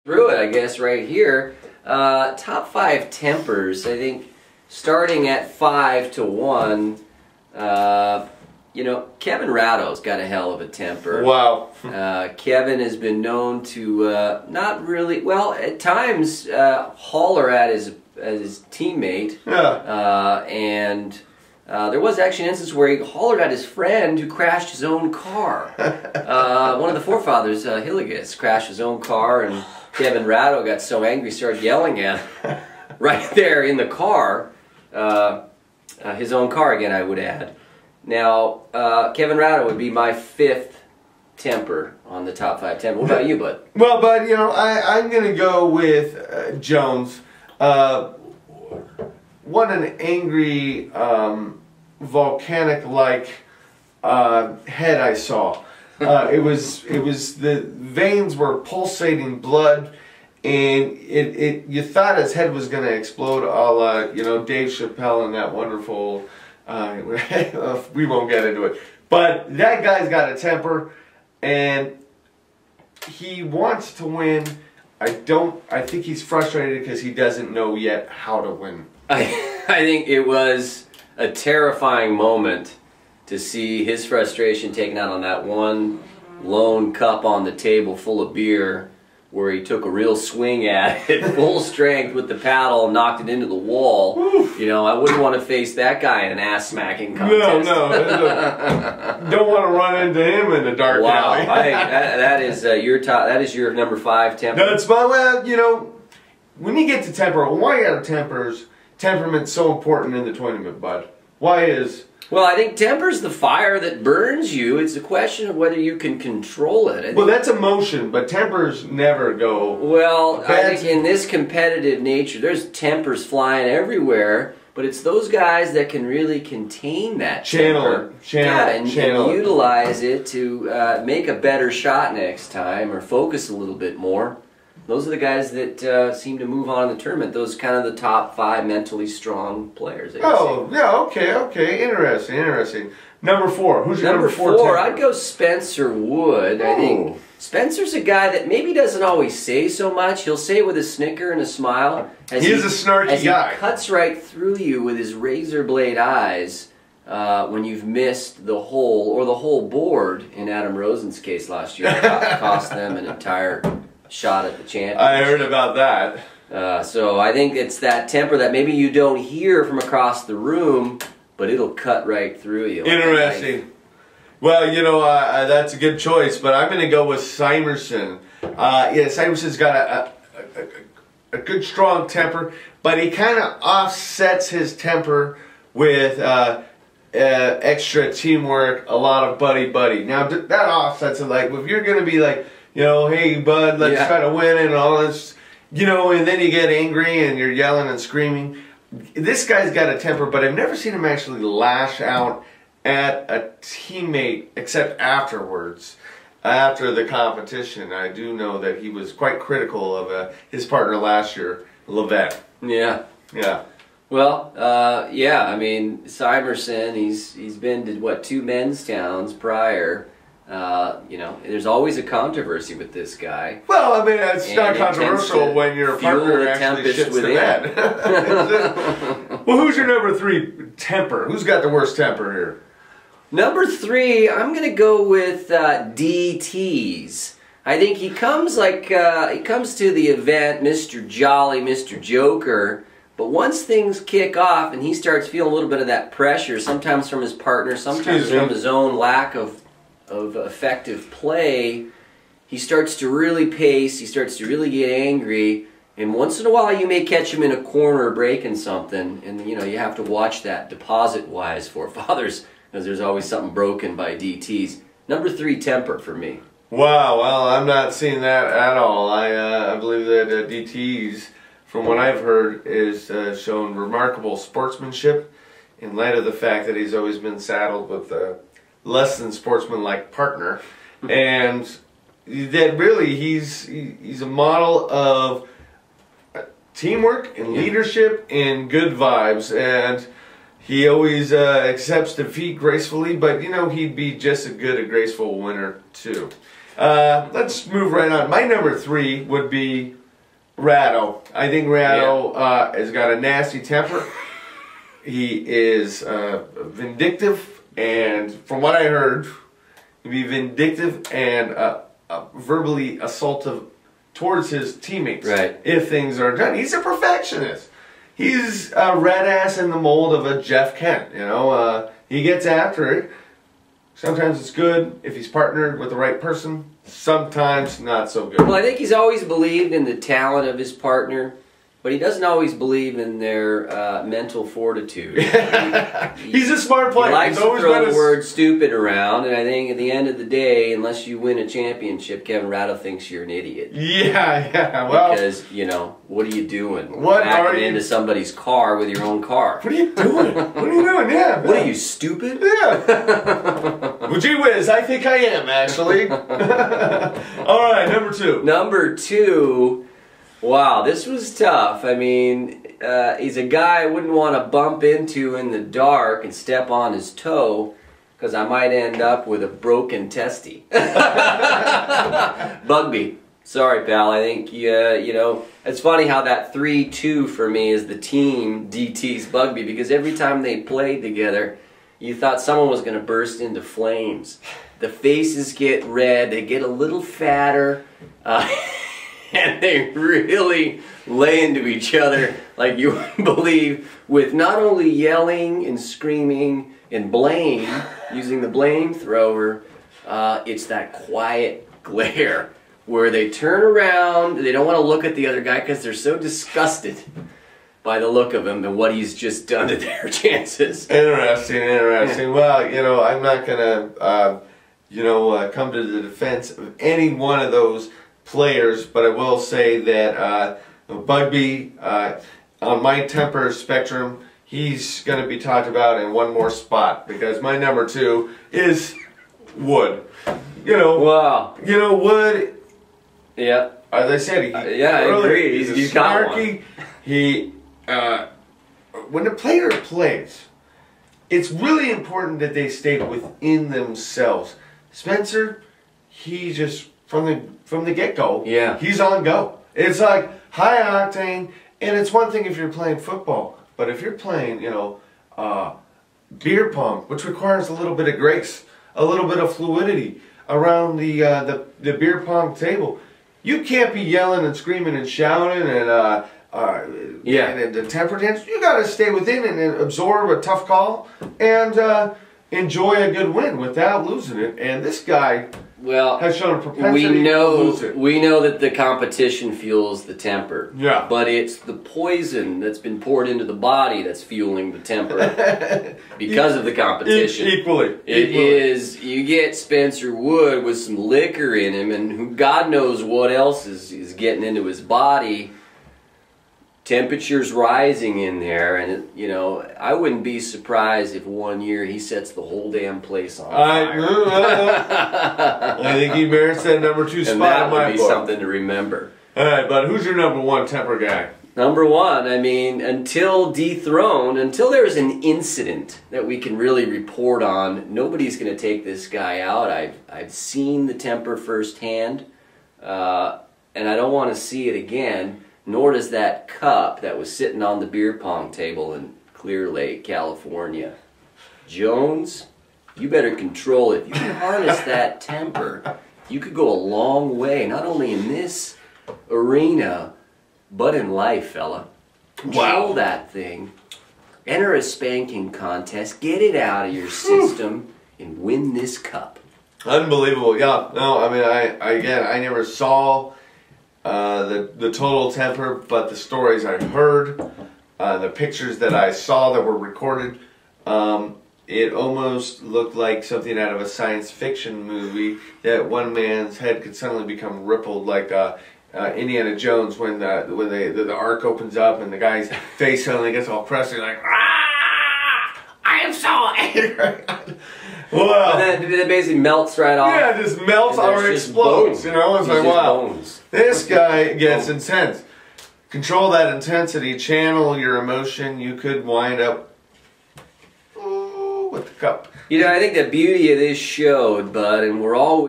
Through it, I guess, right here. Top 5 tempers. I think starting at 5 to 1. Kevin Rado's got a hell of a temper. Wow. Kevin has been known to not really, well, at times holler at his teammate. Yeah. There was actually an instance where he hollered at his friend who crashed his own car. One of the forefathers, Hilligus, crashed his own car, and Kevin Rado got so angry he started yelling at him right there in the car. His own car, again, I would add. Now, Kevin Rado would be my 5th temper on the top 5 temper. What about you, Bud? Well, Bud, I'm going to go with Jones. What an angry, volcanic-like head I saw. It was the veins were pulsating blood, and you thought his head was going to explode, a la Dave Chappelle and that wonderful. We won't get into it, but that guy's got a temper, and he wants to win. I think he's frustrated because he doesn't know yet how to win. I think it was a terrifying moment to see his frustration taken out on that one lone cup on the table full of beer, where he took a real swing at it, full strength with the paddle, and knocked it into the wall. Oof. I wouldn't want to face that guy in an ass-smacking contest. No. Don't want to run into him in the dark alley. I think that is your top. That is your number 5 temper. That's my when you get to temper, why are temperament so important in the tournament, Bud? Why is? Well, I think temper's the fire that burns you. It's a question of whether you can control it. Well, that's emotion, but tempers never go. Well, I think in this competitive nature, there's tempers flying everywhere, but it's those guys that can really contain that temper. And utilize it to make a better shot next time, or focus a little bit more. Those are the guys that seem to move on in the tournament. Those kind of the top 5 mentally strong players. Oh, yeah, okay. Interesting. Number 4. Who's your number 4 temper? I'd go Spencer Wood. I think Spencer's a guy that maybe doesn't always say so much. He'll say it with a snicker and a smile. He is a snarky guy. He cuts right through you with his razor blade eyes when you've missed the hole, or the whole board in Adam Rosen's case last year. Cost them an entire shot at the championship. I heard about that. So I think it's that temper that maybe you don't hear from across the room, but it'll cut right through you. Interesting. Well, that's a good choice, but I'm going to go with Simerson. Simerson's got a good, strong temper, but he kind of offsets his temper with extra teamwork, a lot of buddy. Now, that offsets it. Like, if you're going to be like, hey, bud, let's try to win and all this, and then you get angry and you're yelling and screaming. This guy's got a temper, but I've never seen him actually lash out at a teammate except afterwards, after the competition. I do know that he was quite critical of his partner last year, Levette. Yeah. Well, I mean, Simerson, he's been to, 2 Menstowns prior. There's always a controversy with this guy. Well, I mean, it's not controversial when your partner actually shits the bed. Well, who's your number 3 temper? Who's got the worst temper here? Number 3, I'm going to go with DTs. I think he comes to the event, Mr. Jolly, Mr. Joker, but once things kick off and he starts feeling a little bit of that pressure, sometimes from his partner, sometimes from his own lack of effective play, he starts to really pace, he starts to really get angry, and once in a while you may catch him in a corner breaking something, and you have to watch that deposit-wise for fathers, because there's always something broken by DTs. Number 3 temper for me. Wow, well, I'm not seeing that at all. I believe that DTs, from what I've heard, is shown remarkable sportsmanship in light of the fact that he's always been saddled with less than sportsmanlike partner, and that really he's a model of teamwork and leadership and good vibes, and he always accepts defeat gracefully, but he'd be just a graceful winner too. Let's move right on. My number 3 would be Ratto. I think Ratto has got a nasty temper. He is vindictive, and from what I heard, he'd be vindictive and verbally assaultive towards his teammates if things are done. He's a perfectionist. He's a red ass in the mold of a Jeff Kent. You know, he gets after it. Sometimes it's good if he's partnered with the right person. Sometimes not so good. Well, I think he's always believed in the talent of his partner, but he doesn't always believe in their mental fortitude. He's a smart player. He likes to throw the word stupid around, and I think at the end of the day, unless you win a championship, Kevin Ratto thinks you're an idiot. Yeah, well... Because, you know, what are you doing? What backing are you... into somebody's car with your own car. What are you doing? What are you doing? Yeah. What are you, stupid? Yeah. Well, gee whiz, I think I am, actually. All right, number 2. Number 2... Wow, this was tough. I mean, he's a guy I wouldn't want to bump into in the dark and step on his toe, because I might end up with a broken testy. Bugby. Sorry, pal. I think, you know, it's funny how that 3-2 for me is the team DT's Bugby, because every time they played together, you thought someone was going to burst into flames. The faces get red, they get a little fatter, and they really lay into each other like you wouldn't believe, with not only yelling and screaming and blame, using the blame thrower, it's that quiet glare where they turn around, they don't want to look at the other guy because they're so disgusted by the look of him and what he's just done to their chances. Interesting, interesting. Well, you know, I'm not going to, come to the defense of any one of those players, but I will say that Bugby, on my temper spectrum, he's going to be talked about in one more spot, because my number 2 is Wood. You know, wow. You know, Wood. Yeah. As I said, I agree. He's snarky. He, when a player plays, it's really important that they stay within themselves. Spencer, he just from the get-go, he's on go. It's like high octane, and it's one thing if you're playing football, but if you're playing, you know, beer pong, which requires a little bit of grace, a little bit of fluidity around the beer pong table, you can't be yelling and screaming and shouting and the temper tantrum. You got to stay within and absorb a tough call and enjoy a good win without losing it. And this guy, well, has shown a propensity to lose it. We know that the competition fuels the temper. Yeah. But it's the poison that's been poured into the body that's fueling the temper because of the competition. Equally. It is, you get Spencer Wood with some liquor in him, and who God knows what else is getting into his body. Temperature's rising in there, and you know, I wouldn't be surprised if one year he sets the whole damn place on fire. I think he merits that number 2 spot in my book. And that would be something to remember. All right, but who's your number 1 temper guy? Number 1, I mean, until dethroned, until there's an incident that we can really report on, nobody's going to take this guy out. I've seen the temper firsthand, and I don't want to see it again. Nor does that cup that was sitting on the beer pong table in Clear Lake, California. Jones, you better control it. If you can harness that temper, you could go a long way, not only in this arena, but in life, fella. Control that thing. Enter a spanking contest, get it out of your system, and win this cup. Unbelievable. Yeah, no, I mean, I never saw the total temper, but the stories I heard, the pictures that I saw that were recorded, it almost looked like something out of a science fiction movie, that one man's head could suddenly become rippled like Indiana Jones when the ark opens up and the guy's face suddenly gets all pressed and like, ah, I am so angry. Well, and then it basically melts right off. Yeah, it just melts or explodes. Bones. You know, it's like, wow, bones. This guy gets intense. Control that intensity, channel your emotion. You could wind up with the cup. You know, I think the beauty of this show, Bud, and we're all